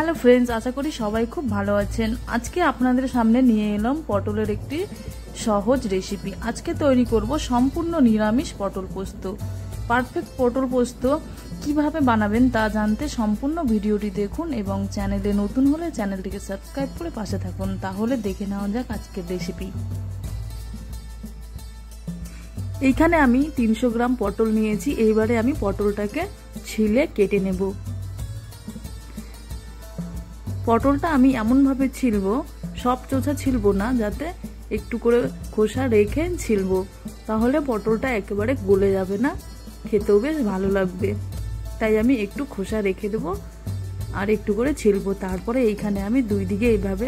Hello friends, আশা করি সবাই খুব ভালো আছেন। আজকে আপনাদের সামনে নিয়ে এলাম পটলের একটি সহজ রেসিপি। আজকে তৈরি করব সম্পূর্ণ নিরামিষ পটল পোস্ত। পারফেক্ট পটল পোস্ত কিভাবে বানাবেন তা জানতে সম্পূর্ণ ভিডিওটি দেখুন এবং চ্যানেলে নতুন হলে চ্যানেলটিকে সাবস্ক্রাইব করে পাশে থাকুন। তাহলে দেখে নেওয়া যাক আজকের রেসিপি। এইখানে আমি 300 গ্রাম পটল নিয়েছি। এইবারে আমি পটলটাকে ছিলে কেটে নেব। পটলটা আমি এমনভাবে ছিলবো, সব চোষা ছিলবো না, যাতে একটু করে খোসা রেখে ছিলবো, তাহলে পটলটা একেবারে গলে যাবে না, খেতেও বেশ ভালো লাগবে। তাই আমি একটু খোসা রেখে দেবো আর একটু করে ছিলবো। তারপরে এইখানে আমি দুই দিকে এইভাবে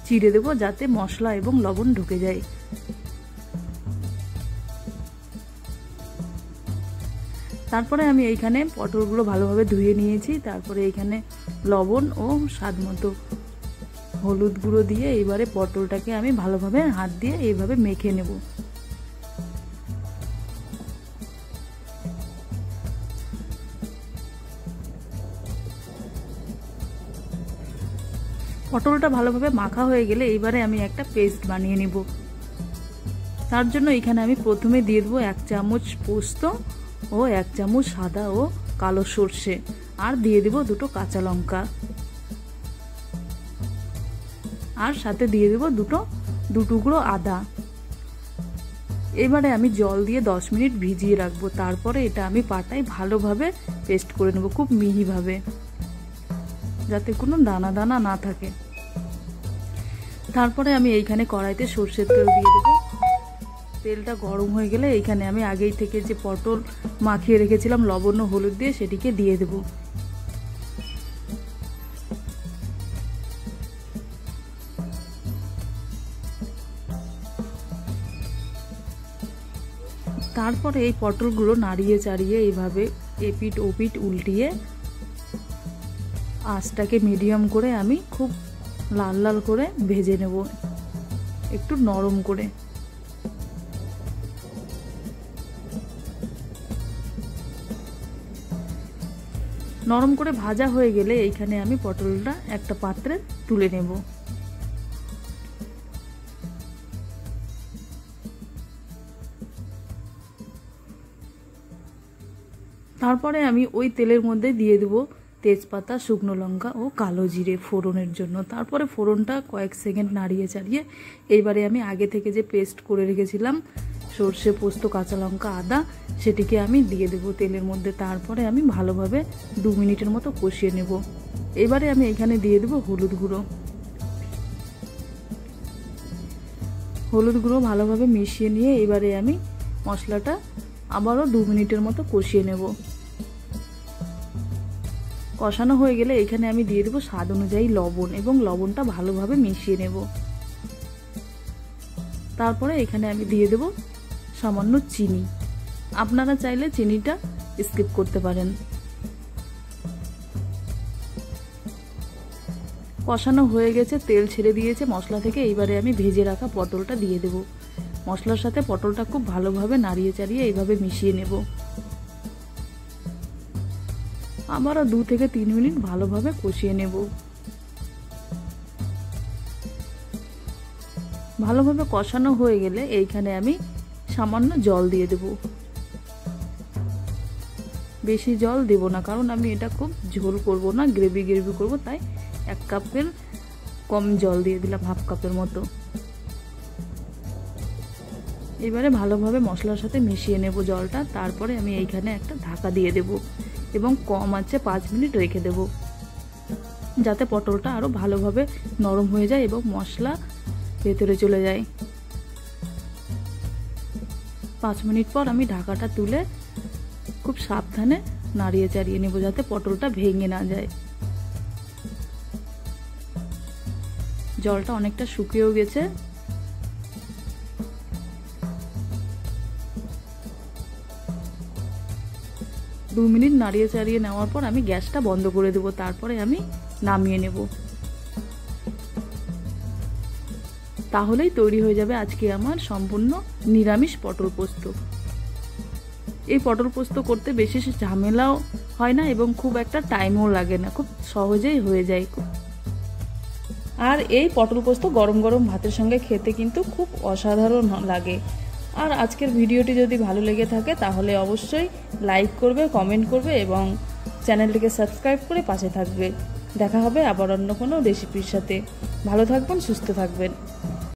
চিড়ে দেবো, যাতে মশলা এবং লবণ ঢুকে যায়। তারপরে আমি এইখানে পটলগুলো ভালোভাবে ধুয়ে নিয়েছি। তারপরে এইখানে লবণ ও স্বাদ মতো হলুদ গুঁড়ো দিয়ে এইবারে পটলটাকে আমি ভালোভাবে হাত দিয়ে এইভাবে মেখে নেব। পটলটা ভালোভাবে মাখা হয়ে গেলে এইবারে আমি একটা পেস্ট বানিয়ে নেব। তার জন্য এখানে আমি প্রথমে দিয়ে দেবো 1 চামচ পোস্ত ও 1 চামচ সাদা ও কালো সর্ষে, আর দিয়ে দেব 2টো কাঁচা লঙ্কা, আর সাথে দিয়ে দেব 2 টুকরো আদা। এবারে আমি জল দিয়ে 10 মিনিট ভিজিয়ে রাখবো। তারপরে এটা আমি পাটায় ভালোভাবে পেস্ট করে নেব, খুব মিহিভাবে, যাতে কোনো দানা দানা না থাকে। তারপরে আমি এইখানে কড়াইতে সর্ষের তেল দিয়ে দেবো। তেলটা গরম হয়ে গেলে এইখানে আমি আগেই থেকে যে পটল মাখিয়ে রেখেছিলাম লবণ ও হলুদ দিয়ে, সেটিকে দিয়ে দেব। তারপরে এই পটলগুলো নাড়িয়ে চাড়িয়ে এইভাবে এপিট ওপিট উল্টিয়ে আঁচটাকে মিডিয়াম করে আমি খুব লাল লাল করে ভেজে নেব, একটু নরম করে। নরম করে ভাজা হয়ে গেলে এইখানে আমি পটলটা একটা পাত্রে তুলে নেব। তারপরে আমি ওই তেলের মধ্যে দিয়ে দেব তেজপাতা, শুকনো লঙ্কা ও কালো জিরে ফোড়নের জন্য। তারপরে ফোড়নটা কয়েক সেকেন্ড নাড়িয়ে চাড়িয়ে এইবারে আমি আগে থেকে যে পেস্ট করে রেখেছিলাম সর্ষে, পোস্ত, কাঁচা লঙ্কা, আদা, সেটিকে আমি দিয়ে দেব তেলের মধ্যে। তারপরে আমি ভালোভাবে 2 মিনিটের মতো কষিয়ে নেব। এবারে আমি এখানে দিয়ে দেব হলুদ গুঁড়ো। হলুদ গুঁড়ো ভালোভাবে মিশিয়ে নিয়ে এবারে আমি মশলাটা আবারও 2 মিনিটের মতো কষিয়ে নেব। কষানো হয়ে গেলে এখানে আমি দিয়ে দেব স্বাদ অনুযায়ী লবণ এবং লবণটা ভালোভাবে মিশিয়ে নেব। তারপরে এখানে আমি দিয়ে দেব সামান্য চিনি। আপনারা চাইলে চিনিটা স্কিপ করতে পারেন। কষানো হয়ে গেছে, তেল ছেড়ে দিয়েছে মশলা থেকে। এইবারে আমি ভেজে রাখা পটলটা দিয়ে দেব। মশলার সাথে পটলটা খুব ভালোভাবে নাড়িয়ে চাড়িয়ে এইভাবে মিশিয়ে নেব। আবারও 2 থেকে 3 মিনিট ভালোভাবে কষিয়ে নেব। ভালোভাবে কষানো হয়ে গেলে এইখানে আমি সামান্য জল দিয়ে দেব। বেশি জল দেব না, কারণ আমি এটা খুব ঝোল করব না, গ্রেভি করব, তাই 1 কাপের কম জল দিয়ে দিলাম, 1/2 কাপের মতো। এবারে ভালোভাবে মশলার সাথে মিশিয়ে নেব জলটা। তারপরে আমি এইখানে একটা ঢাকা দিয়ে দেব এবং কম আঁচে 5 মিনিট রেখে দেব, যাতে পটলটা আরও ভালোভাবে নরম হয়ে যায় এবং মশলা ভেতরে চলে যায়। 5 মিনিট পর আমি ঢাকাটা তুলে খুব সাবধানে নাড়িয়ে চাড়িয়ে নেব, যাতে পটলটা ভেঙে না যায়। জলটা অনেকটা শুকিয়েও গেছে। দু মিনিট নাড়িয়ে চাড়িয়ে নেওয়ার পর আমি গ্যাসটা বন্ধ করে দেব। তারপরে আমি নামিয়ে নেব। তাহলেই তৈরি হয়ে যাবে আজকে আমার সম্পূর্ণ নিরামিষ পটল পোস্ত। এই পটল পোস্ত করতে বেশি ঝামেলাও হয় না এবং খুব একটা টাইমও লাগে না, খুব সহজেই হয়ে যায়। আর এই পটল পোস্ত গরম গরম ভাতের সঙ্গে খেতে কিন্তু খুব অসাধারণ লাগে। আর আজকের ভিডিওটি যদি ভালো লেগে থাকে তাহলে অবশ্যই লাইক করবে, কমেন্ট করবে এবং চ্যানেলটিকে সাবস্ক্রাইব করে পাশে থাকবে। দেখা হবে আবার অন্য কোনো রেসিপির সাথে। ভালো থাকবেন, সুস্থ থাকবেন।